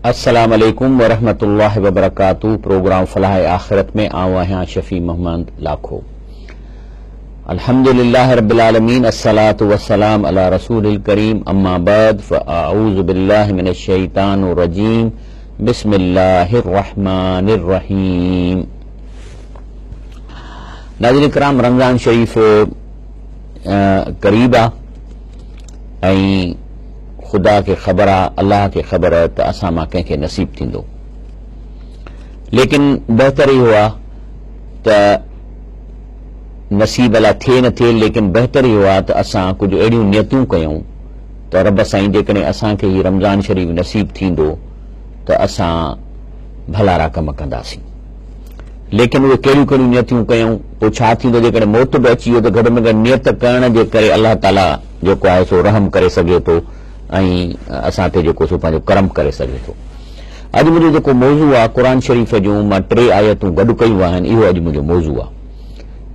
अस्सलाम वालेकुम वरहमतुल्लाहि वबरकातुहू। प्रोग्राम फलाह आखरत में आवा हैं शफी मोहम्मद लाखो। अल्हम्दुलिल्लाह रब्बिल आलमीन, अस्सलातु वस्सलाम अला रसूलिल करीम, अम्मा बाद फ़अऊज़ु बिल्लाहि मिनश शैतानिर रजीम, बिस्मिल्लाहिर रहमानिर रहीम। नाज़रीन किराम, रमज़ान शरीफ करीब आ ऐं खुदा के ख़बर आ, अल्लाह के ख़बर है त असां मां कंहिंखे नसीब थींदो, लेकिन बहितर इहो आहे त नसीब अलाए थिए न थिए, लेकिन बहितर इहो आहे त असां कुझु अहिड़ियूं नियतूं कयूं त रब साईं जेकॾहिं असांखे हीउ रमज़ान शरीफ़ नसीब थींदो त असां भलारा कम कंदासीं। लेकिन उहे कहिड़ियूं कहिड़ियूं नियतूं कयूं, पोइ छा थींदो जेकॾहिं मौत बि अची वियो त घटि में घटि नियत करण जे करे अल्लाह ताला जेको आहे सो रहम करे सघे थो ऐं असां ते जेको सो पंहिंजो करम करे सघे थो। अॼु मुंहिंजो जेको मौज़ू आहे क़ुरान शरीफ़ जूं मां 3 आयतूं गॾु कयूं आहिनि, इहो अॼु मुंहिंजो मौज़ू आहे।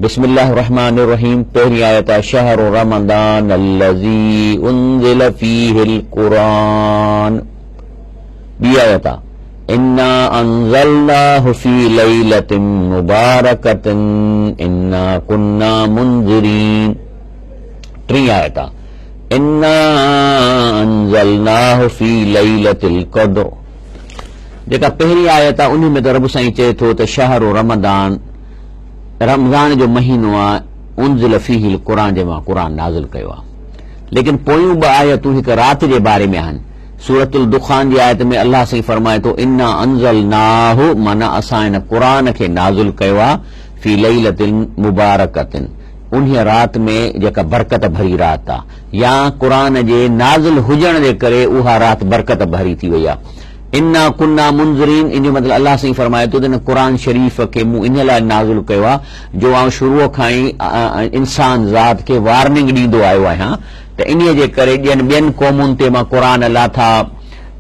बिस्मिल्लाहिर रहमानिर रहीम। पहिरीं आयत आहे शहरु रमज़ान अल्लज़ी उन्ज़िल फ़ीहिल क़ुरान। ॿी आयत आहे इन्ना अंज़लनाहु फ़ी लैलतिन मुबारकतिन इन्ना कुन्ना मुंज़िरीन। टीं आयत आहे इन्ना अंज़लनाहु फ़ी लैलतिल क़द्र। जेका पहिरीं आयत आहे उन में त रब साईं चए थो त शहरु रमज़ान, रमज़ान जो महीनो आहे, उन्ज़िल फ़ीहिल क़ुरान, जे मां क़ुरान नाज़िल कयो आहे। लेकिन पोयूं 2 आयतूं हिकु राति जे बारे में आहिनि। सूरतुल दुखान जी आयत में अल्लाह साईं फरमाए थो इन्ना अंज़लनाहु, माना असां हिन क़ुरान खे नाज़िल कयो आहे, फ़ी लैलतिन मुबारकतिन, उन्हीअ राति में जेका बरकत भरी राति आहे, या क़ुरान जे नाज़िल हुजण जे करे उहा राति बरकत भरी थी वई आहे। इन्ना कुन्ना मुंज़िरीन, इन जो मतिलबु अल्लाह साईं फरमाए थो त हिन क़ुरान शरीफ़ खे मूं इन लाइ नाज़िल कयो आहे जो आउं शुरूअ खां ई इंसान ज़ात खे वार्निंग ॾींदो आयो आहियां त इन्हीअ जे करे ॿियनि क़ौमुनि ते मां क़ुरान लाथा,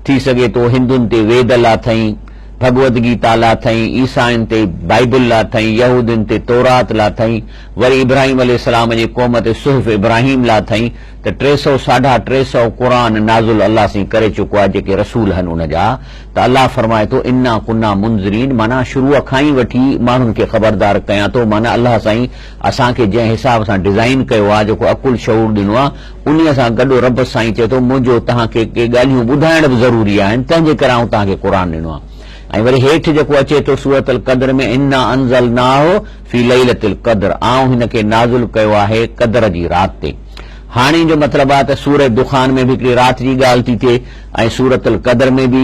थी सघे थो हिंदुनि ते वेद लाथई, भगवत गीता लाथई, ईसाइन ते बाइबल लाथई, यहूदियुनि ते तौरात लाथई, वरी इब्राहिम अलैहिस्सलाम जी क़ौम ते सुहफ़ इब्राहिम लाथई, त 300 साढा 300 क़ुरान नाज़िल अल्लाह साईं करे चुको आहे जेके रसूल आहिनि उन जा। त अल्लाह फरमाए थो इन्ना कुन्ना मुंज़िरीन, माना शुरूअ खां ई वठी माण्हुनि खे ख़बरदार कयां थो। माना अल्लाह साईं असांखे जंहिं हिसाब सां डिज़ाइन कयो आहे, जेको अकुल शऊर ॾिनो आहे, उन सां गॾु रब साईं चए थो मुंहिंजो तव्हांखे के ॻाल्हियूं ॿुधाइण बि ज़रूरी आहिनि, तंहिंजे करे आउं तव्हांखे क़ुरान ॾिनो आहे। ऐं वरी हेठि जेको अचे थो सूरतुल क़द्र में इन्ना अंज़लनाहु फ़ी लैलतिल क़द्र, आउं हिन खे नाज़िल कयो आहे क़द्र जी राति ते। हाणे जो मतिलबु आहे त सूरत दुखान में बि हिकिड़ी राति जी ॻाल्हि थी थिए ऐं सूरतुल क़द्र में बि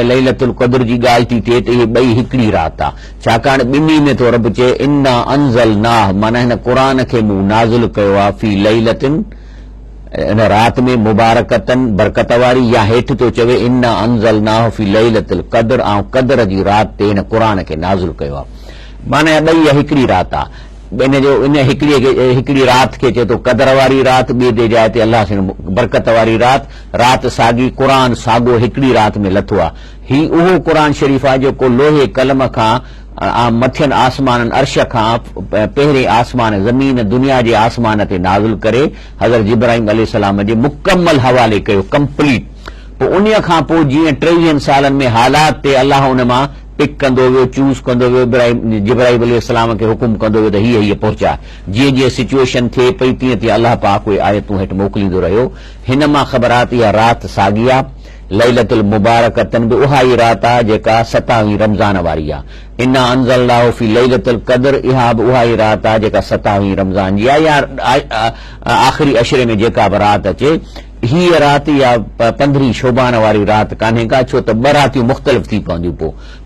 लैलतुल क़द्र जी ॻाल्हि थी थिए, त इहे ॿई हिकिड़ी राति आहे। छाकाणि ॿिन्ही में थो रब चए इन्ना अंज़लनाहु, माना हिन क़ुरान खे मूं नाज़िल कयो आहे फ़ी लैलतिन, इन राति में मुबारकतन, बरकत वारी, या हेठि थो चवे इन्ना अंज़लनाहु फ़ी लैलतिल क़द्र, ऐं क़द्र जी राति ते हिन क़ुरान खे नाज़िल कयो आहे। माना ॿई हिकिड़ी राति आहे। इन हिकिड़ी राति खे चए थो क़द्र वारी राति, ॿिए ते जाइ ते अल्लाह साईं बरकत वारी राति, राति साॻी, क़ुरान साॻियो हिकिड़ी राति में लथो आहे। ही उहो क़ुरान शरीफ़ आहे जेको लोहे कलम खां मथियनि आसमाननि अर्श खां पहिरें आसमान ज़मीन दुनिया जे आसमान ते नाज़िल करे हज़रत इब्राहिम अलैहिस्सलाम जे मुकम्मल हवाले कयो, कंप्लीट। पोइ उन खां पोइ जीअं 30 सालनि में हालात ते अल्लाह उन मां पिक कंदो वियो, चूज़ कंदो वियो, जिब्राइल अलैहिस्सलाम खे हुकुम कंदो वियो त हीअ पहुचा। जीअं जीअं सिचुएशन थिए पई तीअं तीअं अल्लाह पाक उहे आयतूं हेठि मोकिलींदो रहियो। हिन मां ख़बर आहे त इहा राति साॻी आहे। लैलतुल मुबारकतन बि उहा ई राति आहे जेका 27वीं रमज़ान वारी आहे। इन्ना अंज़लनाहु फ़ी लैलतिल क़द्र, इहा बि उहा ई राति आहे जेका 27वीं रमज़ान जी आहे, या आख़िरी अशरे में जेका बि राति अचे। हीअ राति या 15 शोबान वारी राति कान्हे का, छो त 2 रातियूं मुख़्तलिफ़ थी पवंदियूं।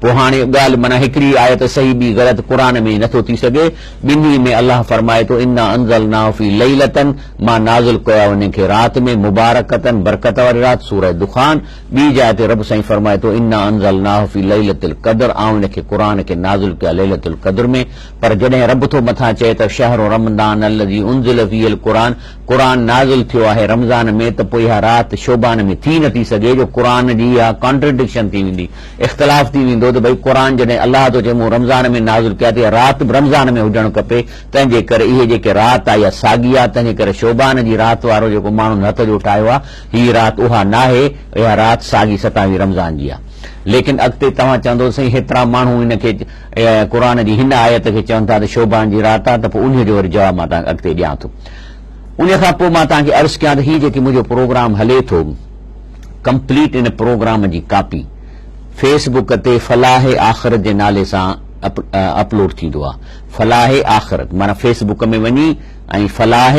पोइ हाणे ॻाल्हि माना हिकिड़ी आयत सही ॿी ग़लति क़ुरान में नथो थी सघे। ॿिन्ही में अल्लाह फरमाए थो इन्ना अंज़लनाहु फ़ी लैलतन, मां नाज़िल कयो आहे उन खे राति में, मुबारकतन, बरकत वारी राति, सूरत दुखान। ॿी जाइ ते रब साईं फरमाए थो इन्ना अंज़लनाहु फ़ी लैलतिल क़द्र, आउं इन खे क़ुरान खे नाज़िल कयो आहे लैलतुल क़द्र में। पर जॾहिं रब थो मथां चए त शहरु रमज़ान अल्लज़ी उन्ज़िल फ़ीहिल क़ुरान, क़ुरान नाज़िल थियो आहे रमज़ान में, त पोइ इहा राति शोबान में थी नथी सघे, जो क़ुरान जी इहा कॉन्ट्रडिक्शन थी वेंदी, इख़्तिलाफ़ थी वेंदो त भई क़ुरान जॾहिं अल्लाह थो चए मूं रमज़ान में नाज़िल कया त राति रमज़ान में हुजणु खपे, तंहिंजे करे इहे जेके राति आहे इहा साॻी आहे। तंहिंजे करे शोबान जी राति वारो जेको माण्हुनि हथ जो ठाहियो आहे, हीअ राति उहा नाहे, इहा राति साॻी 27वीं रमज़ान जी आहे। लेकिन अॻिते तव्हां चवंदो साईं हेतिरा माण्हू हिनखे क़ुर जी हिन आयत खे चवनि था त शोभान जी रात आहे, त पोइ उन जो वरी जवाबु मां तव्हांखे अॻिते ॾियां थो। उन खां पोइ मां तव्हांखे अर्ज़ु कयां त हीउ जेकी मुंहिंजो प्रोग्राम हले थो, complete in programme ji copy Facebook ते फलाह आख़िरत जे नाले सां अपलोड थींदो आहे। फलाह आख़िरत माना फेसबुक में वञी ऐं फलाह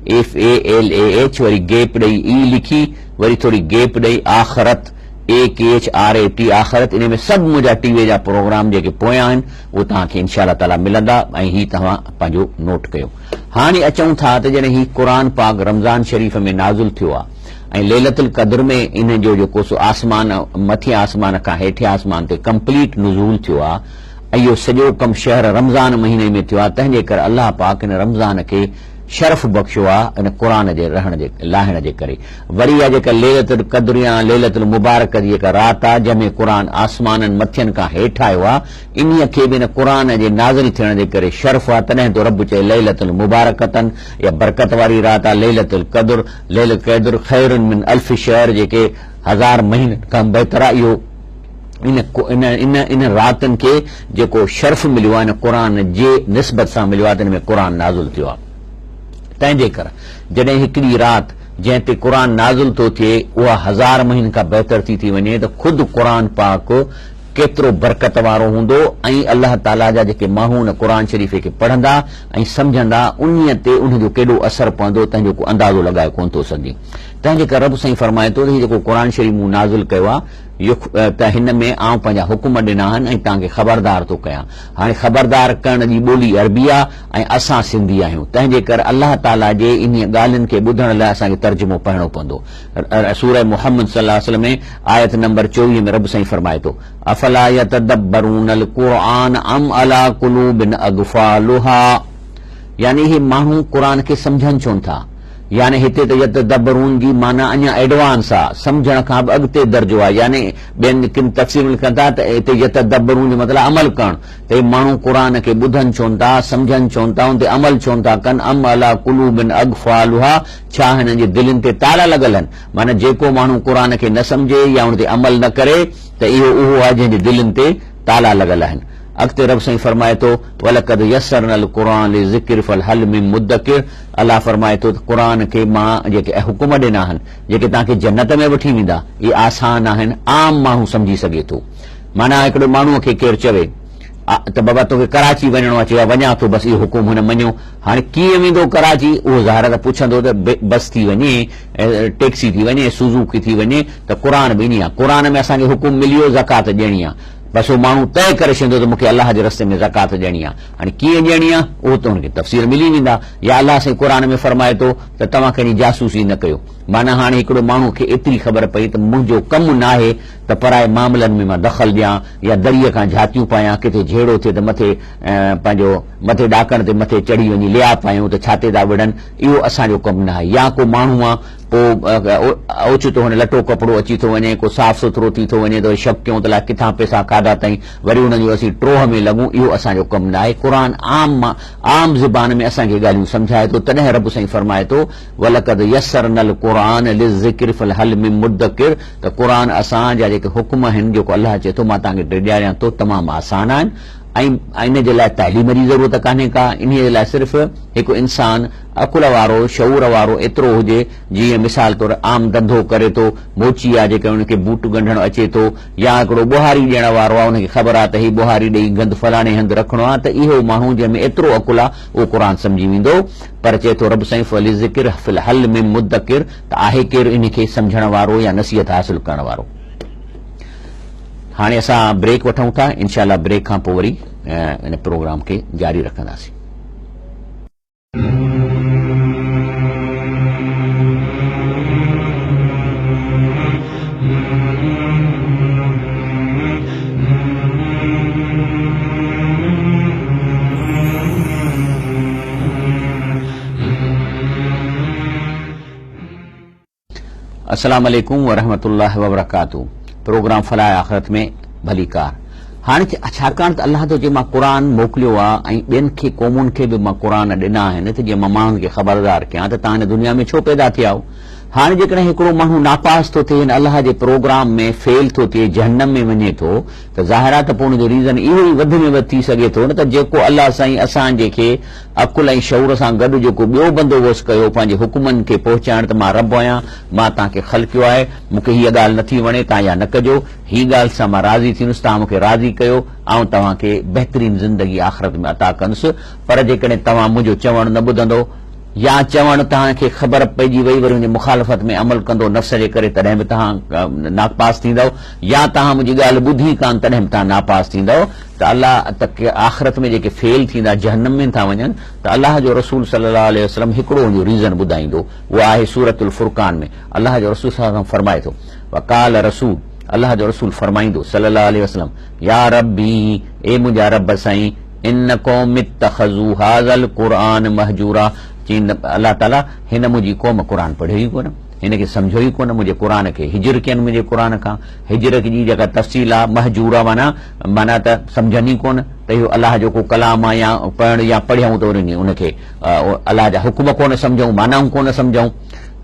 FALAH वरी गेप ॾेई ई लिखी, वरी थोरी गेप ॾेई आख़िरत AKHRAT आख़िरत, इन में सभु मुंहिंजा टीवीअ जा प्रोग्राम जेके पोयां आहिनि उहे तव्हांखे इनशा ताला मिलंदा ऐं हीउ तव्हां पंहिंजो नोट कयो। हाणे अचूं था त जॾहिं हीउ क़ुर पाक रमज़ान शरीफ़ में नाज़ुल थियो आहे ऐं लैलतुल क़द्र में इन जो जेको सो आसमान मथे आसमान खां हेठियां आसमान ते कंप्लीट नुज़ूल थियो आहे ऐं इहो सॼो कमु शहर रमज़ान महीने में थियो आहे। तंहिंजे करे अलाह पाक इन रमज़ान खे शरफ़ बख़्शियो आहे इन क़ुर जे लाहिण जे करे। वरी आहे जेका लैलतुल क़द्र या लैलतुल मुबारक जी जेका राति आहे जंहिंमें क़ुर आसमाननि मथियनि खां हेठि आयो आहे, इन्हीअ खे बि इन क़ुर जे नाज़िल थियण जे करे शरफ़ आहे। तॾहिं तो रब चए लैलतुल मुबारकतन या बरकत वारी राति आहे लैलतुल क़द्र। लैलतुल क़द्र खैरुन मिन अल्फ शहर, जेके 1000 महीननि खां बहितर आहे। इहो इन रातिनि खे जेको शर्फ़ मिलियो आहे इन क़ुर जे निस्बत सां मिलियो आहे, त इन में क़ुर नाज़ुल थियो आहे। तंहिंजे करे जॾहिं हिकिड़ी राति जंहिं ते क़ुर नाज़ुल थो थिए उहा 1000 महीननि खां बहितर थी वञे, त ख़ुदि क़ुर पाक केतिरो बरकत वारो हूंदो ऐं अलाह ताला जा जेके माण्हू उन क़ुर शरीफ़ खे पढ़ंदा ऐं सम्झंदा उन्हीअ ते उनजो केॾो असरु पवंदो, तंहिंजो को अंदाज़ो लॻाए कोन थो सघे। तंहिंजे करे रब साईं फरमाए थो त हीउ जेको क़ुर शरीफ़ मूं नाज़िल कयो आहे त हिन में आउं पंहिंजा हुकुम ॾिना आहिनि ऐं तव्हांखे ख़बरदार थो कयां। हाणे ख़बरदार करण जी ॿोली अरबी आहे ऐं असां सिंधी आहियूं, तंहिंजे करे अलाह ताला जे इन ॻाल्हियुनि खे ॿुधण लाइ असांखे तर्जुमो पढ़णो पवंदो। सूरह मोहम्मद सल्लल्लाहु अलैहि वसल्लम में आयत नंबर 24 में रब साईं फरमाए थो अफला यतदब्बरूनल क़ुरआन अम अला क़ुलूबिन अग़फ़ालुहा, यानी ही माण्हू क़ुर खे सम्झनि छो था। यानी हिते त यतदब्बरून जी माना अञा एडवांस आहे, सम्झण खां बि अॻिते दर्जो आहे। यानी ॿियनि किन तफ़सील लिखनि था त हिते यतदब्बरून जो मतिलबु अमल करणु, त हे माण्हू क़ुर खे ॿुधनि छो था, सम्झनि छो था, उन ते अमल छो था कनि। अम अला क़ुलूबिन अग़फ़ालुहा, छा हिननि जे दिलनि ते ताला लॻल आहिनि? माना जेको माण्हू क़ुर खे न सम्झे या उन ते अमल न करे त इहो उहो आहे जंहिंजे दिलनि ते ताला लॻल आहिनि। अॻिते रब साईं फरमाए थो वलक़द यस्सरनल क़ुरआन लिज़िक्र फहल मिन मुद्दकिर, अलाह फरमाए थो त क़ुर खे मां जेके हुकुम ॾिना आहिनि जेके तव्हांखे जन्नत में वठी वेंदा, इहे आसान आहिनि, आम माण्हू सम्झी सघे थो। माना हिकिड़े माण्हूअ खे केरु चवे त बाबा तोखे कराची वञणो आहे, चयो वञा थो, बसि इहो हुकुम हुन मञियो। हाणे कीअं वेंदो कराची, उहो ज़ाहिर त पुछंदो त बस थी वञे, टैक्सी थी वञे, सुज़ूकी थी वञे, त क़ुर बि इन आहे। क़ुर में असांखे हुकुम मिलियो ज़कात ॾियणी आहे, बसि उहो माण्हू तय करे छॾींदो त मूंखे अलाह जे रस्ते में ज़कात ॾियणी आहे। हाणे कीअं ॾियणी आहे उहो त हुनखे तफ़सीर मिली वेंदा। या अलाह साईं क़ुर में फरमाए थो त तव्हां कंहिंजी जासूसी न कयो। माना हाणे हिकिड़ो माण्हू खे एतिरी ख़बर पई त मुंहिंजो कमु न आहे त पराए मामलनि में मां दख़ल ॾियां या दरीअ खां झातियूं पायां, किथे झेड़ो थिए त मथे पंहिंजो मथे ॾाकण ते मथे चढ़ी वञी लिया पायूं त छाते था विढ़नि, इहो असांजो कमु न आहे। या को माण्हू आहे पोइ ओचितो हुन लटो कपिड़ो अची थो वञे, को साफ़ सुथरो थी थो वञे त वरी शक कयूं त अलाए किथां पैसा खाधा अथई, वरी हुननि जो असीं ट्रोह में लॻूं, इहो असांजो कमु न आहे। क़ुर आम ज़बान में असांखे ॻाल्हियूं सम्झाए थो। तॾहिं रब साईं फरमाए थो वलक़द यस्सरनल क़ुरआन लिज़िक्र फहल मिन मुद्दकिर, त क़ुर असांजा जेके हुकुम आहिनि जेको अलाह चए थो मां तव्हांखे ॾियारियां थो, तमामु आसान आहिनि ऐं इन जे लाइ तालीम जी ज़रूरत कान्हे का। इन जे लाइ सिर्फ़ु हिकु इंसान अकुल वारो शऊर वारो एतिरो हुजे, जीअं मिसाल तौरु आम धंधो करे थो, मोची आहे जेके हुनखे बूट ॻंढणु अचे थो, या हिकिड़ो ॿुहारी ॾियण वारो आहे, हुनखे ख़बर आहे त हीउ ॿुहारी ॾेई गंद फलाणे हंधि रखिणो आहे, त इहो माण्हू जंहिंमें एतिरो अकुल आहे उहो क़ुर सम्झी वेंदो। पर चए थो रब साईं फलिज़िक्र फिलहल मिन मुद्दकिर, त आहे केरु इन खे सम्झण वारो या नसीहत हासिल करण वारो। हाणे असां ब्रेक वठूं था, इनशाअल्लाह ब्रेक खां पोइ वरी इन प्रोग्राम खे जारी रखंदासीं। अस्सलाम वालेकुम वरहमतुल्लाहि वबरकातुहू। प्रोग्राम फलाह आख़िरत में भली कार। हाणे छाकाणि त अलाह तो चए मां क़ुर मोकिलियो आहे ऐं ॿियनि खे क़ौमुनि खे बि मां क़ुर ॾिना आहिनि त जीअं मां माण्हुनि खे ख़बरदार कयां त तव्हां हिन दुनिया में छो पैदा थिया आहियो। हाणे जेकॾहिं हिकिड़ो माण्हू नापास थो थिए हिन अलाह जे प्रोग्राम में फेल थो थिए जहन्नम में वञे थो त ज़ाहिर आहे त पोइ हुनजो रीज़न इहो ई वधि में वधि थी सघे थो न त जेको अलाह साईं असांजे खे अकुल ऐं शऊर सां गॾु जेको ॿियो बंदोबस्तु कयो पंहिंजे हुकुमनि खे पहुचाइण त मां रब आहियां मां तव्हांखे ख़लकियो आहे मूंखे हीअ ॻाल्हि नथी वणे तव्हां इहा न कजो हीअ ॻाल्हि सां मां राज़ी थींदुसि तव्हां मूंखे राज़ी कयो ऐं तव्हांखे बहितरीन ज़िंदगी आख़िरत में अता कंदुसि पर जेकॾहिं तव्हां मुंहिंजो चवणु न ॿुधंदो या चवणु तव्हांखे ख़बर पइजी वई वरी हुनजी मुखालफ़त में अमल कंदो नफ़्स जे करे तॾहिं बि तव्हां नापास थींदव या तव्हां मुंहिंजी ॻाल्हि ॿुधी कान तॾहिं बि तव्हां नापास थींदव त अलाह त आख़िरत में जेके फेल थींदा जहन्नम में था वञनि त अलाह जो रसूल सल्लल्लाहु अलैहि वसल्लम हिकिड़ो हुनजो रीज़न ॿुधाईंदो उहो आहे सूरतुल फुरक़ान में अलाह जो रसूल सल्लल्लाहु अलैहि वसल्लम फरमाए थो वकाल रसूल अलाह जो रसूल फरमाईंदो सल्लल्लाहु अलैहि वसल्लम या रब्बी ए मुंहिंजा रब साईं इन क़ौम इत्तख़ज़ू हाज़ल क़ुरआन महजूरा चई अलाह ताला हिन मुंहिंजी क़ौम क़ुर पढ़ियो ई कोन हिन खे सम्झो ई कोन मुंहिंजे क़ुर खे हिजर कयनि मुंहिंजे क़ुर खां हिजर जी जेका तफ़सील आहे महजूर आहे माना त सम्झनि ई कोन त इहो अलाह जो को कलाम आहे या पढ़ण या पढ़ियूं त वरी उनखे अलाह जा हुकुम कोन सम्झूं मानाऊं कोन सम्झूं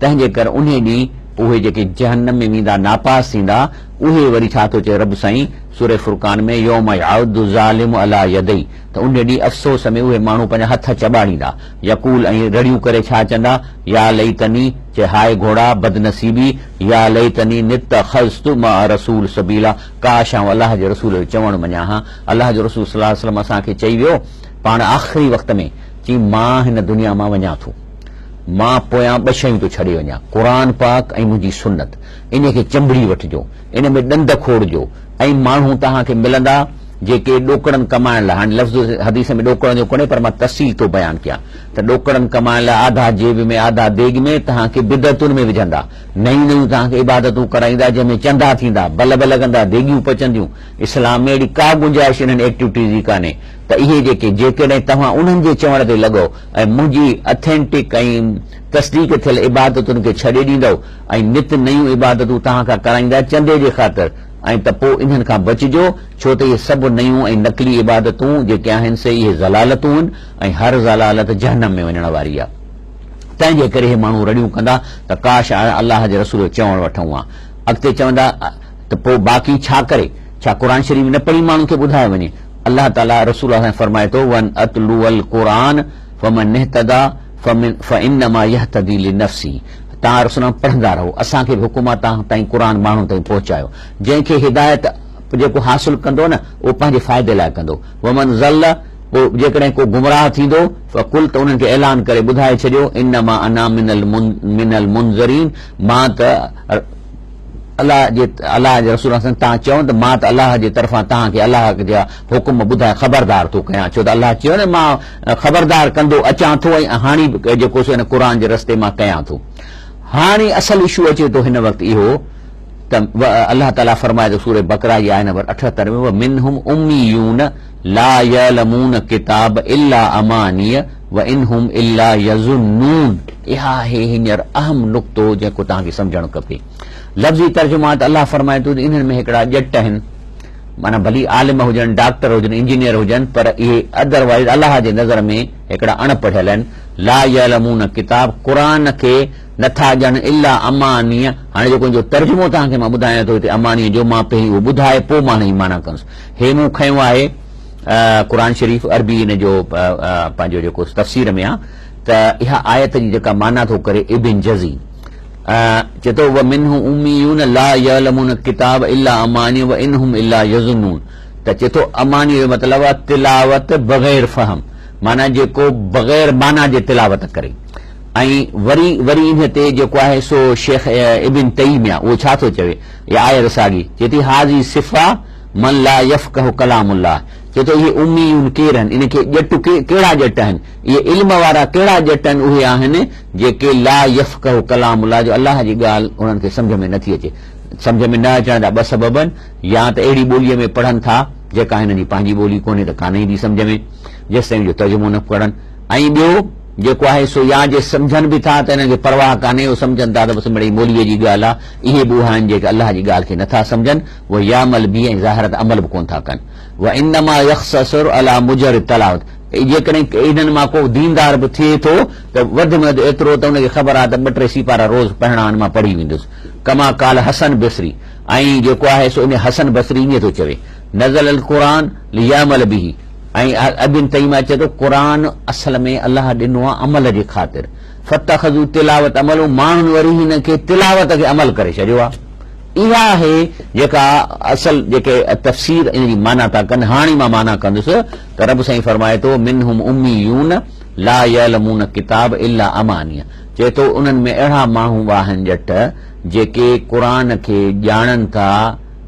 तंहिंजे करे उन ॾींहुं उहे जेके जहन्नम में वेंदा नापास थींदा उहे वरी छा थो चए रब साईं सूरह फुरक़ान में यौम याउदु ज़ालिमु अला यदई त उन ॾींहुं अफ़सोस में उहे माण्हू पंहिंजा हथ चॿाड़ींदा यकूल ऐं रड़ियूं करे छा चवंदा या लई तनी चे हाय घोड़ा बदनसीबी या लई तनी नित ख़ज़्तु मा रसूल सबीला काश आऊं अलाह जे रसूल जो चवणु मञा हा अलाह जो रसूल सल्लल्लाहु अलैहि वसल्लम असांखे चई वियो पाण आख़िरी वक़्त में चई मां हिन दुनिया मां वञा थो मां पोयां ॿ शयूं थो छॾे वञा क़ुर पाक ऐं मुंहिंजी सुन्नत इन खे चंबड़ी वठिजो इन में ॾंद खोड़जो ऐं माण्हू तव्हांखे मिलंदा जेके ॾोकड़नि कमाइण लाइ हाणे लफ़्ज़ हदीस में ॾोकड़नि जो कोन्हे पर मां तफ़सील थो बयानु कयां त ॾोकड़नि कमाइण लाइ आधा जेब में आधा देग में तव्हांखे बिदतुनि में विझंदा नयूं नयूं तव्हांखे इबादतूं कराईंदा जंहिंमें चंदा थींदा बल बल कंदा देगियूं पचंदियूं इस्लाम में अहिड़ी का गुंजाइश इन्हनि एक्टिविटीज़ जी कान्हे त इहे जेकॾहिं तव्हां उन्हनि जे चवण ते लॻो ऐं मुंहिंजी अथेंटिक ऐं तस्दीक थियल इबादतुनि खे छॾे ॾींदव ऐं नित नयूं इबादतूं तव्हां खां कराईंदा चंदे जे ख़ातिर ऐं त पोइ इन्हनि खां बचिजो छो त इहे सभु नयूं ऐं नकली इबादतूं जेके आहिनि से इहे ज़लालतूं आहिनि ऐं हर ज़लालत जहन्नम में वञण वारी आहे तंहिंजे करे इहे माण्हू रड़ियूं कंदा त काश अलाह जे रसूल चवणु वठूं हा अॻिते चवंदा त पोइ बाक़ी छा करे छा क़ुर शरीफ़ न पढ़ी माण्हुनि खे ॿुधाए वञे अलाह ताला रसूल फरमाए थो वन अतलुअल क़ुरान फमन इहतदा फइन्नमा यहतदी लिनफ्सी तव्हां रसूल पढ़ंदा रहो असांखे बि हुकुम आहे तव्हां ताईं क़ुर माण्हुनि ताईं पहुचायो जंहिंखे हिदायत जेको हासिल कंदो न उहो पंहिंजे फ़ाइदे लाइ कंदो वमन ज़ल पोइ जेकॾहिं को गुमराह थींदो कुल त उन्हनि खे ऐलान करे ॿुधाए छॾियो इन्नमा अना मिनल मुनज़रीन मां त अलाह जे रसूल तव्हां चओ त मां त अलाह जे तरफ़ां तव्हांखे अलाह जा हुकुम ॿुधाए ख़बरदार थो कयां छो त अलाह चयो न मां ख़बरदार कंदो अचां थो ऐं हाणे जेको सो हिन क़ुर जे रस्ते मां कयां थो हाणे असल इशू अचे थो हिन वक़्तु इहो त अलाह ताला फरमाए थो सूरह बकरा जी आयत नंबर 78 में मिनहुम उम्मीयून ला यअलमून किताब इल्ला अमानिय व इनहुम इल्ला यज़ुन्नून इहा आहे हींअर अहम नुक़्तो जेको तव्हांखे सम्झणु खपे लफ़्ज़ी तर्जुमा त अलाह फरमाए थो इन्हनि में हिकिड़ा ॼट आहिनि माना भली आलिम हुजनि डॉक्टर हुजनि इंजीनियर हुजनि पर इहे अदरवाइज़ अलाह जे नज़र में हिकिड़ा अणपढ़ियल आहिनि ला यअलमून किताब क़ुर खे नथा ॼण इल्ला अमानीअ हाणे जेको जो तर्जुमो तव्हांखे मां ॿुधायां थो हिते अमानीअ जो मां पहिरीं उहो ॿुधाए पोइ मां हिन जी माना कंदुसि हे मूं खयो आहे क़ुर शरीफ़ अरबी इन जो पंहिंजो जेको तफ़सीर में आहे त इहा आयत जी जेका माना थो करे इब्न जज़ी चए थो व मिनहुम उम्मीयून ला यअलमून किताब इल्ला अमानिय व इनहुम इल्ला यज़ुन्नून त चए थो अमानी जो मतिलबु आहे तिलावत बग़ैर फ़हम माना जेको बग़ैर माना जे तिलावत करे ऐं वरी इन ते जेको आहे सो शेख इब्न तैमिया उहो छा थो चवे इहा आयत साॻी चए थी हाज़ी सिफ़ा मन ला यफ़क़हु कलामुल्लाह चए थो इहे उम्मीयून केर आहिनि इनखे ॼट कहिड़ा ॼट आहिनि इहे इल्म वारा कहिड़ा ॼट आहिनि उहे आहिनि जेके ला यफ़क़हु कलामुल्लाह जो अलाह जी ॻाल्हि उन्हनि खे सम्झ में नथी अचे सम्झ में न अचण जा ॿ सबब आहिनि या त अहिड़ी ॿोलीअ में पढ़नि था जेका हिननि जी पंहिंजी ॿोली कोन्हे त कान्हे ईंदी सम्झ में जेसिताईं जो तर्जुमो न पढ़नि ऐं ॿियो जेको आहे सो या जे सम्झनि बि था त हिननि खे परवाह कान्हे उहो सम्झनि था त बसि मिड़ई ॿोलीअ जी ॻाल्हि आहे इहे बि उहा आहिनि जेके अलाह जी ॻाल्हि खे नथा सम्झनि उहे यामल बि ऐं ज़ाहिर अमल बि कोन था कनि व इन्नमा यख़्ससुर अला मुजर तलावत जेकॾहिं इन्हनि मां को दीनदार बि थिए थो त वधि में वधि एतिरो त हुनखे ख़बर आहे त 2-3 सीपारा रोज़ पढ़णा मां पढ़ी वेंदुसि। कमा काल हसन बसरी, ऐं जेको आहे सो इन हसन बसरी ईअं थो चवे नज़ल अल क़ुरान लियामल बिही, ऐं अबिन तईमा चए थो क़ुरान असल में अलाह ॾिनो आहे अमल जे ख़ातिर। फतखज़ू तिलावत अमल, माण्हुनि वरी हिन खे तिलावत खे अमल करे छॾियो आहे। इहा आहे जेका असल जेके तफ़सीर इन जी माना था कनि। हाणे मां माना कंदुसि त रब साईं फरमाए थो मिनहुम उम्मीयून ला यअलमून किताब इल्ला अमानिय, चए थो उन्हनि में अहिड़ा माण्हू आहिनि ॼट जेके क़ुरान खे ॼाणनि था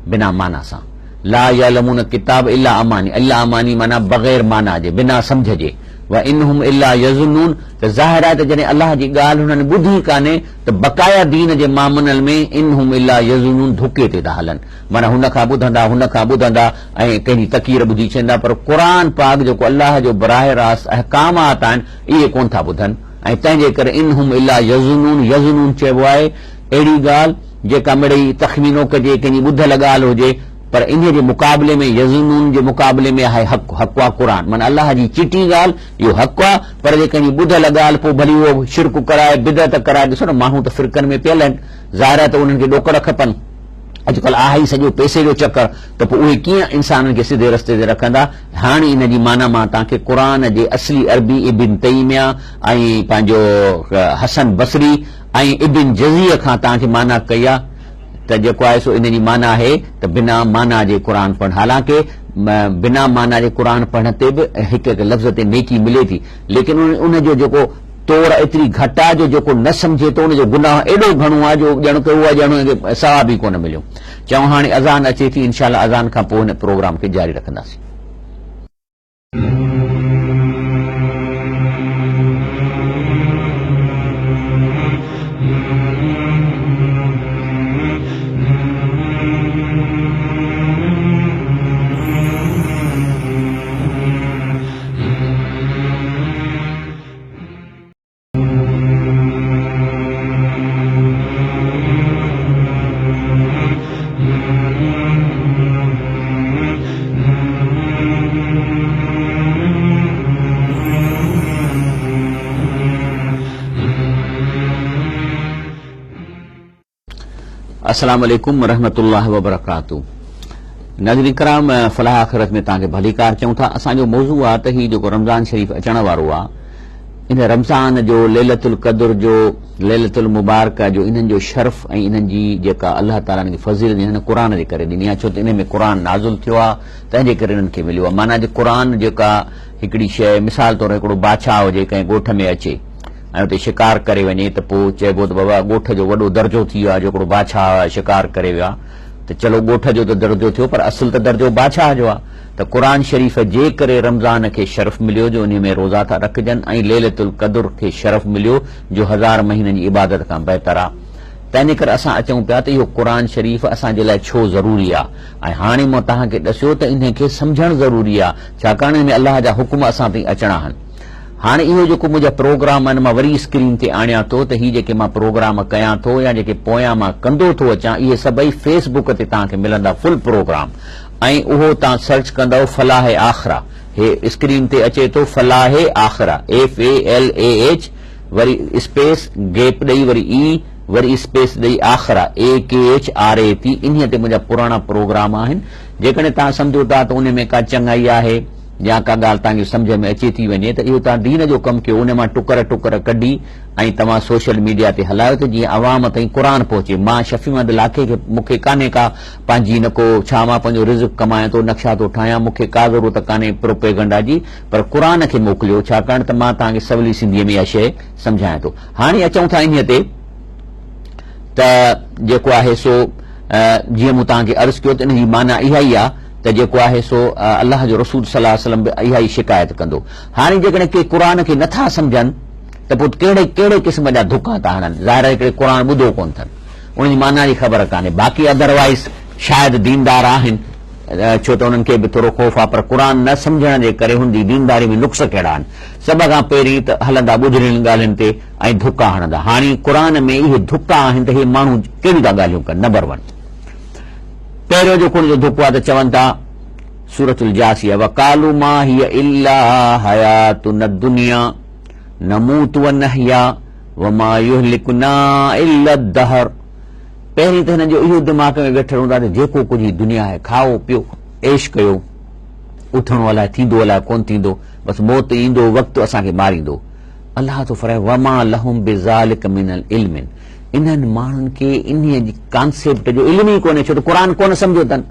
बिना माना सां। ला यअलमून किताब इल्ला अमानी, इल्ला अमानी माना बग़ैर माना जे, बिना सम्झ जे। व इनहुम इल्ला यज़ुन्नून, त ज़ाहिर आहे त जॾहिं अलाह जी ॻाल्हि हुननि ॿुधी कान्हे त बक़ाया दीन जे मामलनि में इनहुम इल्ला यज़ुन्नून धोखे ते था हलनि, माना हुन खां ॿुधंदा ऐं कंहिंजी तकीर ॿुधी छॾींदा, पर क़ुरान पाक जेको अलाह जो बराह रास्त अहकामात आहिनि इहे कोन था ॿुधनि। ऐं तंहिंजे करे इनहुम इल्ला यज़ुन्नून, यज़ुन्नून चइबो आहे अहिड़ी ॻाल्हि जेका मिड़ई तख़मीनो कजे, कंहिंजी ॿुधल ॻाल्हि हुजे, पर इन जे मुक़ाबले में यज़ुन्नून जे मुक़ाबले में आहे हक़ आहे क़ुरान, माना अलाह जी चिटी ॻाल्हि इहो हक़ आहे। पर जे कंहिंजी ॿुधल ॻाल्हि पोइ भली उहो शिरक कराए बिदअत कराए, ॾिसो न माण्हू त फिरकनि में पियल आहिनि, ज़ाहिर आहे त उन्हनि खे ॾोकड़ खपनि। अॼुकल्ह आहे ई सॼो पैसे जो चकर, त पोइ उहे कीअं इंसाननि खे सिधे रस्ते ते रखंदा। हाणे इन जी माना मां तव्हांखे क़ुरान जे असली अरबी इबिन तैमिया ऐं पंहिंजो हसन बसरी ऐं इबिन जज़ीअ खां तव्हांखे माना कई आहे त जेको आहे सो इन जी माना आहे त बिना माना जे क़ुरान पढ़ण। हालांकि बिना माना जे क़ुरान पढ़ण ते बि हिकु हिकु लफ़्ज़ ते नेकी मिले थी, लेकिन उन जो जेको तौर एतिरी घटि आहे जो जेको न सम्झे थो उनजो गुनाह एॾो घणो आहे जो ॼण त उहा ॼण सवाब ई कोन मिलियो। चऊं हाणे अज़ान अचे थी, इंशाअल्लाह अज़ान खां पोइ हिन प्रोग्राम खे जारी रखंदासीं। अस्सलाम वालेकुम रहमतुल्लाहि व बरकातहू। नाज़रीन कराम, फलाह आख़िरत में तव्हांखे भलीकार चऊं था। असांजो मौज़ू आहे त हीउ जेको रमज़ान शरीफ़ अचण वारो आहे, इन रमज़ान जो लैलतुल क़द्र जो लैलतुल मुबारक जो इन्हनि जो शर्फ़ ऐं इन्हनि जी जेका अलाह ताला खे फज़ीलत हिन क़ुरान जे करे ॾिनी आहे, छो त इन में क़ुरान नाज़ुल थियो आहे, तंहिंजे करे इन्हनि खे मिलियो आहे। माना जे क़ुरान जेका हिकिड़ी शइ, मिसाल तौरु हिकिड़ो बादशाह हुजे कंहिं ॻोठ में अचे ऐं उते शिकार करे वञे त पोइ चइबो त बाबा ॻोठ जो वॾो दर्जो थी वियो आहे, जो हिकिड़ो बादशाह शिकार करे वियो आहे त चलो ॻोठ जो त दर्जो थियो, पर असुल त दर्जो बादशाह जो आहे। त क़ुरान शरीफ़ जे करे रमज़ान खे शरफ़ मिलियो जो उन में रोज़ा था रखजनि, ऐं लैलतुल क़द्र खे शरफ़ मिलियो जो 1000 महीननि जी इबादत खां बहितर आहे। तंहिंजे करे असां अचूं पिया त इहो क़ुरान शरीफ़ असांजे लाइ छो ज़रूरी आहे। ऐं हाणे मां तव्हांखे ॾसियो त इन खे सम्झणु ज़रूरी आहे, छाकाणि हिन में अलाह जा हुकुम असां ताईं अचणा आहिनि। हाणे इहो जेको मुंहिंजा प्रोग्राम आहिनि मां वरी स्क्रीन ते आणियां थो त हीअ जेके मां प्रोग्राम कयां थो या जेके पोयां मां कंदो थो अचां, इहे सभई फेसबुक ते तव्हांखे मिलंदा फुल प्रोग्राम, ऐं उहो तव्हां सर्च कंदव फलाह आखरा, हे स्क्रीन ते अचे थो फलाह आखरा, FALAH वरी स्पेस गैप ॾेई वरी ई वरी स्पेस ॾेई आखरा AKHRAT, इन ते मुंहिंजा पुराणा प्रोग्राम आहिनि। जेकॾहिं तव्हां सम्झो था त उन में का चङाई आहे या का ॻाल्हि तव्हांखे सम्झ में अचे थी वञे त इहो तव्हां दीन जो कमु कयो, उन मां टुकर टुकर कढी ऐं तव्हां सोशल मीडिया ते हलायो त जीअं अवाम ताईं क़ुरान पहुचे। मां शफ़ी मोहम्मद लाखे खे मूंखे कान्हे का पंहिंजी न को छा मां पंहिंजो रिज़्क़ कमायां थो, नक्शा थो ठाहियां, मूंखे का ज़रूरत कान्हे प्रोपेगंडा जी, पर क़ुरान खे मोकिलियो, छाकाणि त मां तव्हांखे सवली सिंधीअ में इहा शइ सम्झायां थो। हाणे अचूं था इन ते त जेको आहे सो जीअं मूं तव्हांखे अर्ज़ु कयो त इन जी माना इहा ई आहे त जेको आहे सो अलाह जो रसूल सल्लल्लाहु अलैहि वसल्लम बि इहा ई शिकायत कंदो। हाणे जेकॾहिं के क़ुरान खे नथा सम्झनि त पोइ कहिड़े कहिड़े क़िस्म जा धोखा था हणनि। ज़ाहिर आहे हिकिड़े क़ुरान ॿुधो कोन अथनि, उनजी माना जी ख़बर कान्हे, बाक़ी अदरवाइज़ शायदि दीनदार आहिनि, छो त उन्हनि खे बि थोरो ख़ौफ़ आहे, पर क़ुरान न सम्झण जे करे हुनजी दीनदारी में नुक़्स कहिड़ा आहिनि। सभ खां पहिरीं त हलंदा ॿुधरियुनि ॻाल्हियुनि ते ऐं धुका हणंदा। हाणे क़ुरान में इहे धुका आहिनि त इहे माण्हू कहिड़ियूं था ॻाल्हियूं कनि। नंबर 1 पहिरियों जेको हुनजो धुको आहे त चवनि था सूरतुल जासिया वकालू मा हिय इल्ला हयातुन दुनिया नमूत व नहया वमा युहलिकुना इल्ला दहर। पहिरीं त हिन जो इहो दिमाग़ में वेठल हूंदा त जेको कुझु ही दुनिया आहे, खाओ पियो ऐश कयो, उथणो अलाए थींदो अलाए कोन थींदो, बसि मौत ईंदो वक़्तु असांखे मारींदो। अलाह तो फरमाए वमा लहुम बिज़ालिक मिनल इल्मिन, इन्हनि माण्हुनि खे इन्हीअ जी कॉन्सेप्ट जो इल्म ई कोन्हे, छो त क़ुर कोन सम्झो अथनि।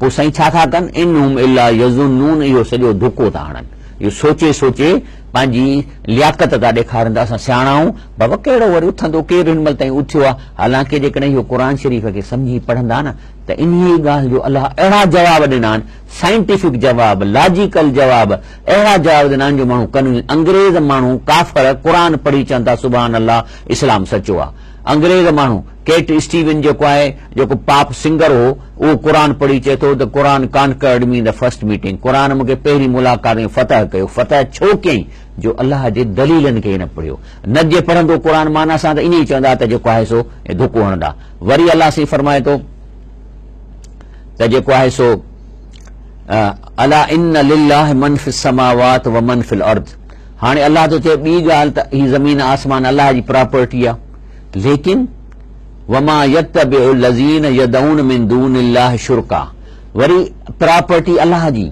पोइ साईं छा था कनि, इनहुम इल्ला यज़ुन्नून, इहो सॼो धुको था हणनि, इहो सोचे सोचे पंहिंजी लियाकत था ॾेखारनि था असां सियाणा आहियूं। बाबा कहिड़ो वरी उथंदो, केरु हिन महिल ताईं उथियो आहे। हालांकि जेकॾहिं इहो क़ुर शरीफ़ खे सम्झी पढ़ंदा न त इन्हीअ ॻाल्हि जो अलाह अहिड़ा जवाब ॾिना आहिनि, साइंटिफिक जवाब, लॉजिकल जवाब, अहिड़ा जवाब ॾिना आहिनि जो माण्हू कनि। अंग्रेज़ माण्हू काफ़र क़ुर पढ़ी चवनि था सुभान अल्लाह इस्लाम सचो आहे। अंग्रेज़ माण्हू केट स्टीवन जेको आहे, जेको पाप सिंगर हो, उहो क़ुर पढ़ी चए थो त क़ुर कॉन्कर्ड मी द फर्स्ट मीटिंग, क़ुर मूंखे पहिरीं मुलाक़ात में फतह कयो। फतह छो कयईं? जो अल्लाह जे दलीलनि खे न पढ़ियो। न जे पढ़ंदो क़ुर माना सां त इन ई चवंदा त जेको आहे सो धुको हणंदा। वरी अल्लाह साईं फरमाए थो त जेको आहे सो अला इन्न लिल्लाहि मन फिस समावात व मन फिल अर्द। हाणे अल्लाह थो चए ॿी ॻाल्हि त ही ज़मीन आसमान अल्लाह जी प्रॉपर्टी आहे, लेकिन वमा यत्तबिउ लज़ीन यदऊन मिन दूनिल्लाहि शुरका, वरी प्रॉपर्टी अल्लाह जी,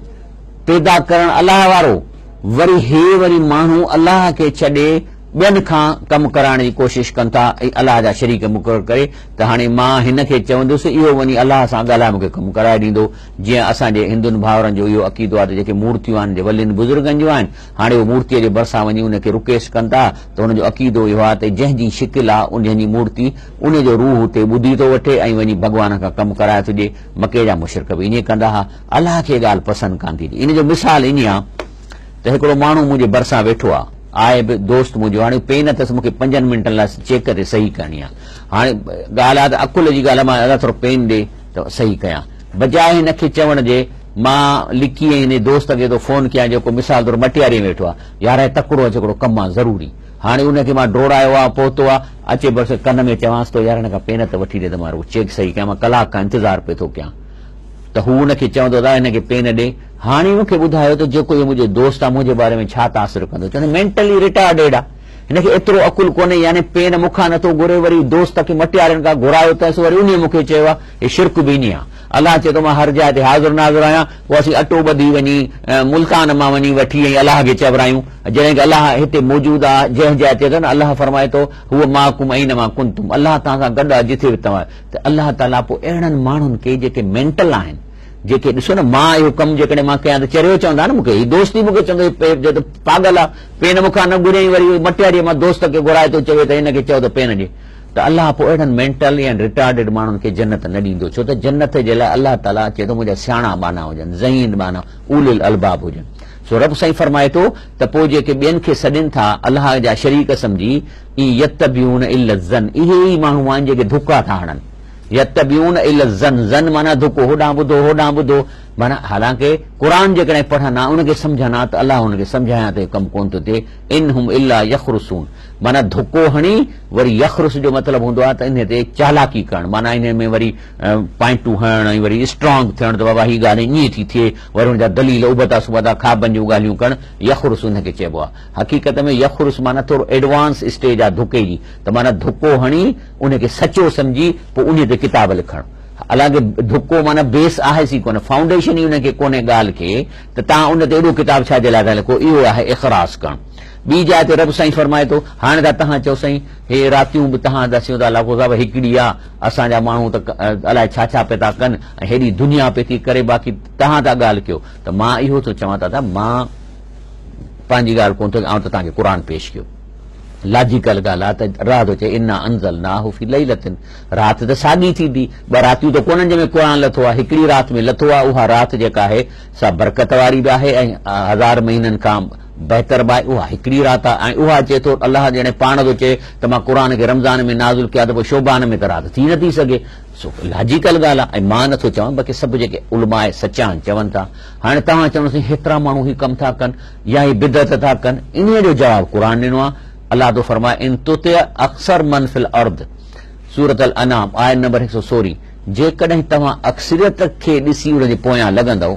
पैदा करण अल्लाह वारो, वरी हे वरी माण्हू अल्लाह खे छॾे ॿियनि खां कमु कराइण जी कोशिशि कनि था, अल्लाह जा शरीक मुक़ररु करे। त हाणे मां हिन खे चवंदुसि इहो वञी अल्लाह सां ॻाल्हाए मूंखे कमु कराए ॾींदो। जीअं असांजे हिंदुनि भाउरनि जो इहो अक़ीदो आहे त जेके मूर्तियूं आहिनि वलियुनि बुज़ुर्गनि जूं आहिनि, हाणे उहो मूर्तीअ जे भरिसां वञी उनखे रुकेश कनि था, त हुनजो अक़ीदो इहो आहे त जंहिंजी शिकिल आहे जंहिंजी मूर्ति, उन जो रूह हुते ॿुधी थो वठे ऐं वञी भॻवान खां कमु कराए थो ॾिए। मके जा मुशरिक बि ईअं कंदा हुआ, अल्लाह खे ॻाल्हि पसंदि कान थी। इन जो मिसाल ईअं आहे त हिकिड़ो माण्हू मुंहिंजे भरिसां वेठो आहे बि दोस्त मुंहिंजो, हाणे पेन अथसि, मूंखे 5 मिंटनि लाइ चेक ते सही करणी आहे। हाणे ॻाल्हि आहे त अकुल जी ॻाल्हि, मां अलाह थोरो पेन ॾे त सही कयां, बजाए हिनखे चवण जे मां लिखी ऐं हिन दोस्त खे थो फोन कयां जेको मिसाल तौरु मटियारी वेठो आहे, यार तकिड़ो अचे हिकिड़ो कमु आहे ज़रूरी। हाणे उनखे मां डोड़ायो आहे, पहुतो आहे, अचे बसि कन में चवांसि थो यार हिन खां पेन त वठी ॾे त मां चेक सही कयां, मां कलाक खां इंतज़ारु पियो थो कयां। त हू हुनखे चवंदो दादा हिनखे पेन ॾे। हाणे मूंखे ॿुधायो त जेको इहो मुंहिंजो दोस्त आहे मुंहिंजे बारे में छा तासिर कंदो, चवंदो मेंटली रिटार्डेड आहे, हिनखे एतिरो अकुल कोन्हे, यानी पेन मूंखां नथो घुरे, वरी दोस्त खे मटियारनि खां घुरायो अथसि, वरी उन मूंखे चयो आहे हे शिरक बि ईअं आहे। अलाह चए थो मां हर जाइ ते हाज़िर नाज़िर आहियां, पोइ असीं अटो ॿधी वञी मुल्कान मां वञी वठी ऐं अलाह खे चवरायूं, जॾहिं की अलाह हिते मौजूदु आहे। जंहिं जाइ ते न अलाह फरमाए थो हूअ माकुम ऐं न मां कुंतुम, अलाह तव्हां सां गॾु आहे जिथे बि तव्हां। त अलाह ताला पोइ अहिड़नि माण्हुनि खे जेके मेंटल आहिनि, जेके ॾिसो न मां इहो कमु जेकॾहिं मां कयां त चरियो चवंदा न मूंखे, हीउ दोस्ती मूंखे चवंदो पागल आहे, पेन मूंखां न घुरियईं, वरी मटियारीअ मां दोस्त खे घुराए थो चवे त हिनखे चओ त पेन ॾे। त अलाह पोइ अहिड़नि मेंटल या रिटार्डेड माण्हुनि खे जन्नत न ॾींदो, छो त जन्नत जे लाइ अलाह ताला चए थो मुंहिंजा सियाणा बाना हुजनि, ज़हीन बाना, उलिल अलबाब हुजनि। सो रब साईं फरमाए थो त पोइ जेके ॿियनि खे सॾनि था अलाह जा शरीक सम्झी, यत्तबिऊन इल्ला ज़न, इहे ई माण्हू आहिनि जेके धुका था हणनि। यत्तबिऊन इल्ला ज़न, ज़न माना धुको, होॾां ॿुधो होॾां ॿुधो, माना हालांकि क़ुर जेकॾहिं पढ़नि उनखे सम्झनि त अलाह हुनखे सम्झायां त कमु कोन थो थिए। इनहुम इल्ला यख़रुसून, माना धुको हणी वरी यख़रुस जो मतिलबु हूंदो आहे त इन ते चालाकी करणु, माना इन में वरी पॉइंटूं हणणु ऐं वरी स्ट्रांग थियणु त बाबा हीअ ॻाल्हि ईअं थी थिए, वरी हुनजा दलील उबता सुबता खाबनि जूं ॻाल्हियूं करणु, यख़रुस हुनखे चइबो आहे। हक़ीक़त में यख़रुस माना थोरो एडवांस स्टेज आहे धुके जी, त माना धुको हणी उनखे सचो सम्झी पोइ उन ते किताब लिखणु। हालांकि धुको माना बेस आहे सी कोन, फाउंडेशन ई उनखे कोन्हे ॻाल्हि खे, त तव्हां उन ते एॾो किताब छाजे लाइ था लिखो, इहो आहे इख़रास करणु। ॿी जाइ ते रब साईं फरमाए थो हाणे त तव्हां चओ साईं हे रातियूं बि तव्हां दसियो था लाखो साहिब हिकिड़ी आहे, असांजा माण्हू त अलाए छा छा पिया था कनि, हेॾी दुनिया पई थी करे, बाक़ी तव्हां था ॻाल्हि कयो। त मां इहो थो चवां दादा, मां पंहिंजी ॻाल्हि कोन थो, ऐं त तव्हांखे क़ुर पेश कयो। लॉजिकल ॻाल्हि आहे त रात अचे इन्ना अंज़लनाहु फी लैलतिन, राति त साॻी थींदी, ॿ रातियूं त कोन्हनि जंहिंमें क़ुर लथो आहे, हिकिड़ी राति में लथो आहे, उहा राति जेका आहे सा बरकत वारी बि आहे ऐं 1000 महीननि खां बहितर बि आहे, उहा हिकिड़ी राति आहे। ऐं उहा चए थो अलाह ॼणे पाण थो चए त मां क़ुर खे रमज़ान में नाज़िल कया त पोइ शोबान में त राति थी नथी सघे। सो लॉजिकल ॻाल्हि आहे, ऐं मां नथो चवां, बाक़ी सभु जेके उलमा सचा आहिनि चवनि था। हाणे तव्हां चवंदो हेतिरा माण्हू ही कमु था कनि या ही बिदत था कनि, इन जो जवाबु क़ुर ॾिनो आहे। अल्लाह तो फरमाए इन तुति अक्सर मन फिल अर्द, सूरत अल अनाम आयत नंबर 116, जेकॾहिं तव्हां अक्सरियत खे ॾिसी उनजे पोयां लॻंदव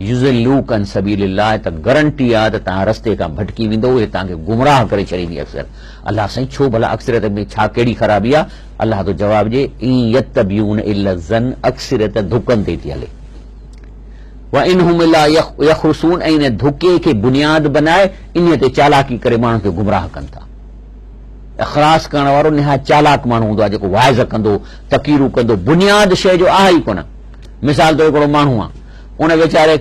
युज़िल्लूक अन सबीलिल्लाह, त गारंटी आहे त तव्हां रस्ते खां भटकी वेंदो, उहे तव्हांखे गुमराह करे छॾींदी अक्सर। अलाह साईं छो भला अक्सरियत में छा कहिड़ी ख़राबी आहे? अलाह तो जवाब ॾे, इन यत्तबिऊन इल्ला ज़न, अक्सरियत धुकनि ते थी हले। व इनहुम इल्ला यखरुसून, ऐं इन धुके खे बुनियाद बनाए इन ते चालाकी करे माण्हुनि खे गुमराह कनि था। इख़लास करण वारो निहायत चालाक माण्हू हूंदो आहे, जेको वाइज़ कंदो, तक़रीरूं कंदो, बुनियाद शइ जो आहे ई कोन। मिसाल तौर हिकिड़ो माण्हू आहे, उन वीचारे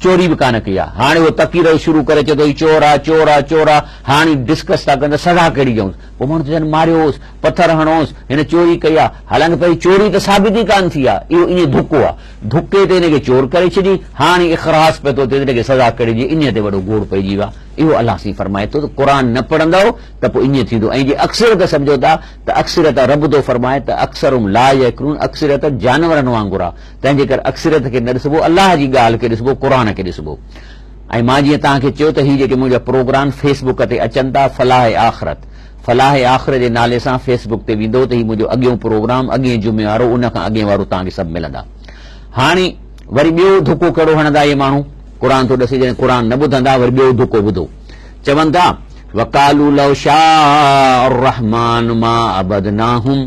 चोरी बि कान कई आहे, हाणे उहो तक़रीर शुरू करे चए थो ही चोर आहे, चोर आहे, चोर आहे। हाणे डिस्कस था कनि त सज़ा कहिड़ी ॾियूंसि? पोइ माण्हू चवनि मारियोसि, पथर हणोसि, हिन चोरी कई आहे। हालांकि पहिरीं चोरी त साबित ई कान थी आहे, इहो ईअं धुको आहे। धुके ते हिनखे चोर करे छॾी, हाणे इख़रास पियो थो थिए, हिनखे सज़ा करे ॾिए, इन ते वॾो गोड़ पइजी वियो आहे। इहो अलाह साईं फरमाए थो त क़ुर न पढ़ंदव त पोइ ईअं थींदो। ऐं जे अक्सरियत सम्झो था त अक्सरियत रब थो फरमाए त अक्सरुम ला यअक़िलून, अक्सरियत जानवरनि वांगुरु आहे। तंहिंजे करे अक्सरियत खे न ॾिसबो, अलाह जी ॻाल्हि खे ॾिसबो, क़ुर खे ॾिसबो। ऐं मां जीअं तव्हांखे चयो त हीअ जेके मुंहिंजा प्रोग्राम फेसबुक ते अचनि था, फलाह आख़िरत, फलाह आख़िरत जे नाले सां फेसबुक ते वेंदो त हीउ मुंहिंजो अॻियों प्रोग्राम, अॻिए जुमे वारो, उन खां अॻे वारो तव्हांखे सभु मिलंदा। हाणे वरी ॿियो धुको कहिड़ो हणंदा इहे माण्हू? क़ुर थो ॾिसे, जॾहिं क़ुर न ॿुधंदा वरी ॿियो धुको ॿुधो। चवनि था वकालू लौ शाअ अर्रहमान मा अबदनाहुम,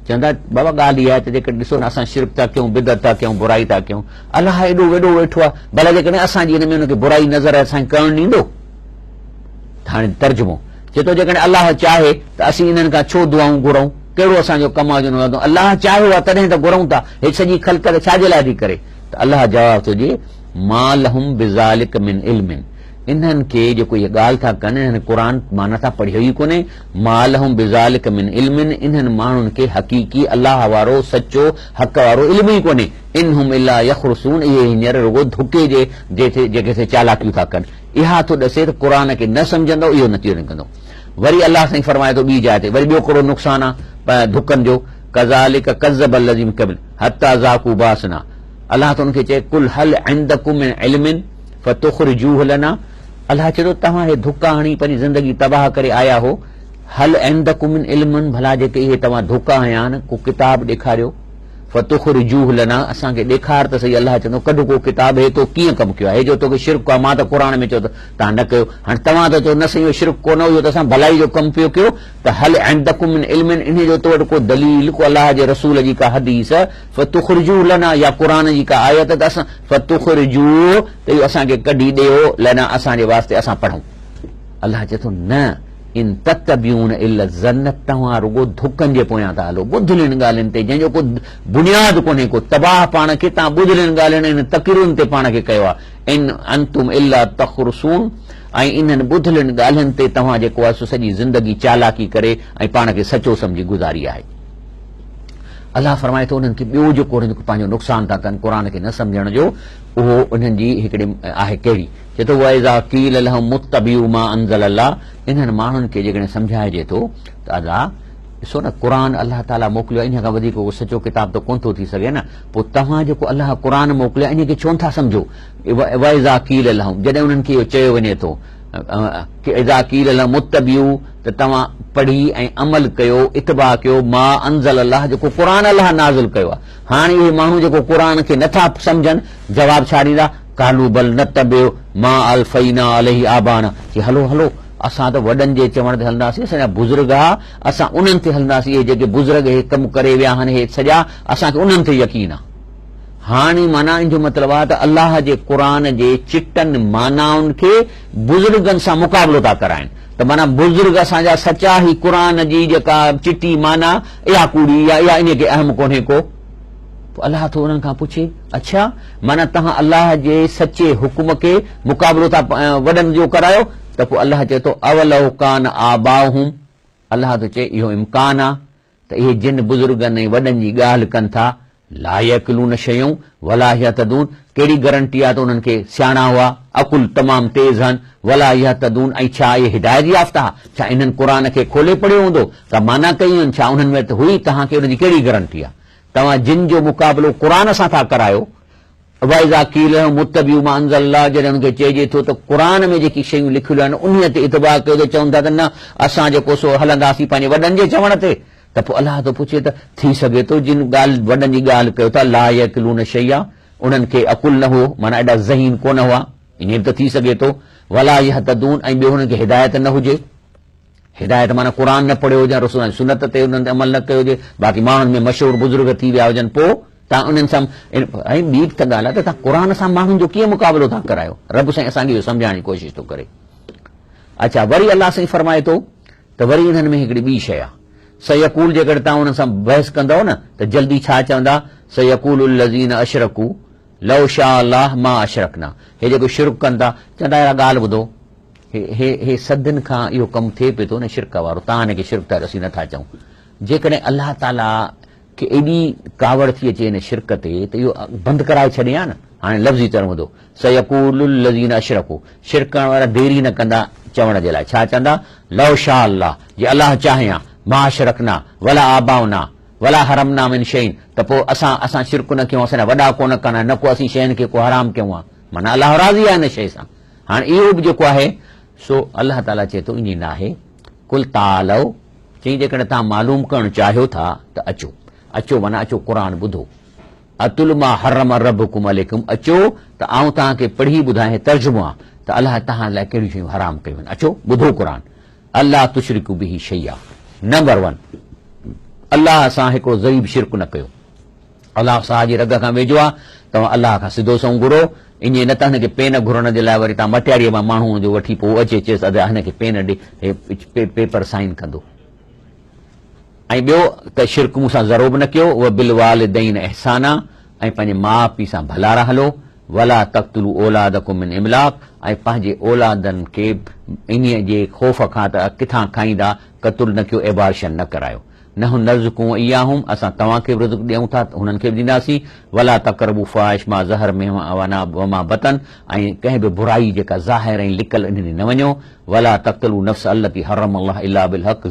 चवंदा बाबा ॻाल्हि इहा आहे त जेकॾहिं ॾिसो न असां शिरक था कयूं, बिदत था कयूं, बुराई था कयूं, अलाह एॾो वॾो वेठो आहे, भला जेकॾहिं असांजी हिन में हुनखे बुराई नज़र आहे असांखे करणु ॾींदो? हाणे तर्जुमो चए थो, जेकॾहिं अलाह चाहे त असीं इन्हनि खां छो दुआऊं घुरऊं? कहिड़ो असांजो कमु आहे जो न वधो? अलाह चाहियो आहे तॾहिं त घुरऊं था, हे सॼी ख़ल्क़ छाजे लाइ थी करे? त अलाह जवाब थो ॾिए, मा लहुम बिज़ालिक मिन इल्मिन, इन्हनि खे जेको इहा ॻाल्हि था कनि, हिन क़ुर मां नथा पढ़ियो ई कोन्हे। मा लहुम बिज़ालिक मिन इल्मिन, इन्हनि माण्हुनि खे हक़ीक़ी अलाह वारो सचो हक़ वारो इल्म ई कोन्हे। इनहुम इल्ला यखरुसून, इहे हींअर रुगो धुके जे जेके से चालाकियूं था कनि। इहा थो ॾसे त क़ुर खे न सम्झंदो, इहो नतीजो निकिरंदो। वरी अलाह साईं फरमाए थो ॿी जाइ ते, वरी ॿियो कहिड़ो नुक़सानु आहे धुकनि जो? कज़ालिक कज़्ज़ब अल्लज़ीन क़बल हत्ता ज़ाक़ू बासना, अलाह त उनखे चए कुल हल इंदकुम मिन इल्मिन फतुख़रिजूहु लना, अलाह चए थो तव्हां हे धुका हणी पंहिंजी ज़िंदगी तबाह करे आया हो, हल इंदकुम मिन इल्मिन, भला जेके इहे तव्हां धुका हया आहिनि, को किताब ॾेखारियो, फतुख़रिजूहु लना, असांखे ॾेखार त सही। अलाह चवंदो कढ को किताब, हे तो कीअं कमु कयो आहे, हे जो तोखे शिरक आहे, मां त क़ुर में चयो त तव्हां न कयो, हाणे तव्हां त चओ न सही इहो शिरक कोन, इहो त असां भलाई जो कमु पियो कयो। त हल इंदकुम मिन इल्मिन, इन जो तो वटि को दलील, को अलाह जे रसूल जी का हदीस, फतुख़रिजूहु लना, या क़ुर जी का आयत, त असां फतुख़रिजूहु त इहो असांखे कढी ॾियो, लना असांजे वास्ते असां पढ़ूं। अलाह चए थो न, इन तत्तबिऊन इल्ला ज़न्न, तव्हां रुगो धुकनि जे पोयां था हलो, ॿुधलनि ॻाल्हियुनि ते, जंहिंजो को बुनियाद कोन्हे, को तबाह पाण खे तव्हां ॿुधलनि ॻाल्हियुनि इन तक़रीरुनि ते पाण खे कयो आहे। इन अंतुम इल्ला तख़रुसून, ऐं इन्हनि ॿुधलनि ॻाल्हियुनि ते तव्हां जेको आहे सो सॼी ज़िंदगी चालाकी करे ऐं पाण खे सचो सम्झी गुज़ारी आहे। अलाह फरमाए थो उन्हनि खे ॿियो जेको पंहिंजो नुक़सानु था कनि क़ुर खे न सम्झण जो, उहो उन्हनि जी हिकिड़ी आहे कहिड़ी? चए थो वइज़ा क़ील लहुम मुत्तबिऊ मा अंज़ल अल्लाह, इन्हनि माण्हुनि खे जेकॾहिं सम्झाइजे थो त अदा ॾिसो न क़ुर अलाह ताला मोकिलियो, इन खां वधीक को सचो किताब त कोन थो थी सघे न। पोइ तव्हां जेको अलाह क़ुर मोकिलियो इन खे छो नथा सम्झो? वइज़ा क़ील लहुम, जॾहिं उन्हनि खे इहो चयो वञे थो इज़ा क़ील लहुम मुत्तबिऊ, त तव्हां पढ़ी ऐं अमल कयो, इतबा कयो, मा अंज़ल अल्लाह, जेको क़ुर अलाह नाज़िल कयो आहे। हाणे इहे माण्हू जेको क़ुर खे नथा सम्झनि, जवाब छा ॾींदा? कालू बल नतबिउ मा अलफ़ैना अलैहि आबाना, कि हलो हलो असां त वॾनि जे चवण ते हलंदासीं, असांजा बुज़ुर्ग आहे, असां उन्हनि ते हलंदासीं, इहे जेके बुज़ुर्ग हे कमु करे विया आहिनि हे सॼा, असांखे उन्हनि ते यकीन आहे। हाणे माना इन जो मतिलबु आहे त अलाह जे क़ुर जे चिटनि मानाउनि खे बुज़ुर्गनि सां मुक़ाबिलो था कराइनि, त माना बुज़ुर्ग असांजा सचा ई क़ुर जी जेका चिटी माना इहा कूड़ी या इहा इन खे अहम कोन्हे को। अलाह थो उन्हनि खां पुछे, अच्छा माना तव्हां अलाह जे सचे हुकुम खे मुक़ाबिलो था वॾनि जो करायो? त पोइ अलाह चए थो अवलौ कान आबाहुम, अलाह थो चए इहो इम्कान आहे त इहे जिन बुज़ुर्गनि ऐं वॾनि जी ॻाल्हि कनि था, ला यअक़िलून शयूं वला यहतदून, कहिड़ी गारंटी आहे त उन्हनि खे सियाणा हुआ, अकुल तमामु तेज़ आहिनि, वला यहतदून, ऐं छा इहे हिदायत याफ़्ता? छा इन्हनि क़ुर खे खोले पढ़ियो हूंदो, का माना कयूं आहिनि, छा उन्हनि में त हुई? तव्हांखे उनजी कहिड़ी गारंटी आहे? तव्हां जिन जो मुक़ाबिलो क़ुर सां था करायो, वइज़ा क़ील मुत्तबिऊ मा अंज़ल अल्लाह, जॾहिं हुनखे चइजे थो त क़ुर में जेकी शयूं लिखियूं आहिनि उन ते इतबा कयो, त चवनि था त न असां जेको सो हलंदासीं पंहिंजे वॾनि जे चवण ते। त पोइ अलाह थो पुछे त थी सघे थो जिन ॻाल्हि वॾनि जी ॻाल्हि कयो था ला यअक़िलून शैया, उन्हनि खे अकुल न हो, माना एॾा ज़हीन कोन हुआ, ईअं त थी सघे थो। वला यहतदून, ऐं ॿियो हुननि खे हिदायत न हुजे। हिदायत माना क़ुर न पढ़ियो हुजे, रसूल जी सुनत ते उन्हनि ते अमल न कयो हुजे, बाक़ी माण्हुनि में मशहूर बुज़ुर्ग थी विया हुजनि, पोइ तव्हां उन्हनि सां। ऐं ॿी त ॻाल्हि आहे त तव्हां क़ुर सां माण्हुनि जो कीअं मुक़ाबिलो था करायो? रब साईं असांखे इहो सम्झाइण जी कोशिशि थो करे। अच्छा, वरी अलाह साईं फरमाए थो त वरी हिननि में हिकिड़ी ॿी शइ आहे। सयकूल जेकॾहिं तव्हां हुन सां बहस कंदव न त जल्दी छा चवंदा? सयकूल लज़ीन अशरकू लौ शाह अल्लाह मा अशरकना। हे जेको शिरक कनि था, चवंदा यार ॻाल्हि ॿुधो, हे सदियुनि खां इहो कमु थिए पियो थो न शिरक वारो, तव्हां हिनखे शिरक त असीं नथा चऊं। जेकॾहिं अलाह ताला खे एॾी कावड़ थी अचे हिन शिरक ते त इहो बंदि कराए छॾे हा न। हाणे लफ़्ज़ी तरह ॿुधो, सयकूल लज़ीन अशरकू, शिरक करण वारा देरी न कंदा चवण जे लाइ। छा चवंदा? लौ शाह अल्लाह, जे अलाह चाहे हा, मा अशरकना वला आबाउना वला हरमना मिन शैइन, त पोइ असां शिरक न कयूं, असांजा वॾा कोन कनि, न को असीं शयुनि खे को हराम कयूं आहे, माना अलाह राज़ी आहे हिन शइ सां। हाणे इहो बि जेको आहे सो अलाह ताला चए थो ईअं न आहे। कुल तालव, चई जेकॾहिं तव्हां मालूम करणु चाहियो था त अचो। अचो माना अचो क़ुर ॿुधो। अतुल मा हरम रब्बुकुम अलैकुम, अचो त आऊं तव्हांखे पढ़ी ॿुधायां, तर्जुमो आहे त अलाह तव्हां लाइ कहिड़ियूं शयूं हराम कयूं आहिनि। अचो ॿुधो क़ुर। अलाह तुशरिकू बिही शैया, नंबर 1, अलाह सां हिकिड़ो ज़ईब शिरक न कयो। अलाह सां जी रग खां वेझो आहे, तव्हां अलाह खां सिधो सऊं घुरो। ईअं न त हिनखे पेन घुरण जे लाइ वरी तव्हां मटियारीअ मां माण्हू जो वठी पोइ अचे चएसि अदा हिनखे पेन ॾे, पेपर साइन कंदो। ऐं ॿियो त शिरक मूंसां ज़रो बि न कयो। उहा बिल वालिदैन एहसाना, ऐं पंहिंजे माउ पीउ सां भलारा हलो। वला तक़्तुलू औलादकुम मिन इमलाक, ऐं पंहिंजे औलादनि खे इन जे ख़ौफ़ खां त किथां खाईंदा क़तुल न कयो, एबार्शन न करायो। न हू नर्ज़ुकूं इयाहुम, असां तव्हांखे बि रिज़्क़ ॾियूं था, हुननि खे बि ॾींदासीं। वला तक़रबू फ़ाहिश मा ज़हर में वमा बतन, ऐं कंहिं बि बुराई जेका ज़ाहिर ऐं लिकल इन न वञो। वला तक़्तुलू नफ़्स अल्लती हर्रम अल्लाह इल्ला बिल हक़,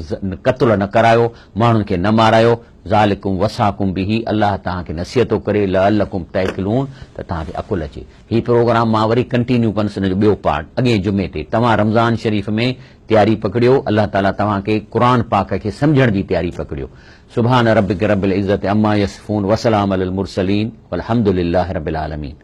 क़त्ल न करायो, माण्हुनि खे न मारायो। ज़ालिकुम वसाकुम बिही, अल्लाह तव्हांखे नसीहत थो करे, लअल्लकुम तअक़िलून, त तव्हांखे अकुल अचे। हीउ प्रोग्राम मां वरी कंटिन्यू कंदुसि, हिन जो ॿियो पार्ट अॻे जुमे ते। तव्हां रमज़ान शरीफ़ में तयारी पकड़ियो, अल्लाह ताला तव्हांखे क़ुर पाक खे सम्झण जी तयारी पकड़ियो। सुभान रब्बिक रब्बिल इज़्ज़ति अम्मा यसिफून, वसलाम अलल मुरसलीन, वल्हम्दुलिल्लाहि रब्बिल आलमीन।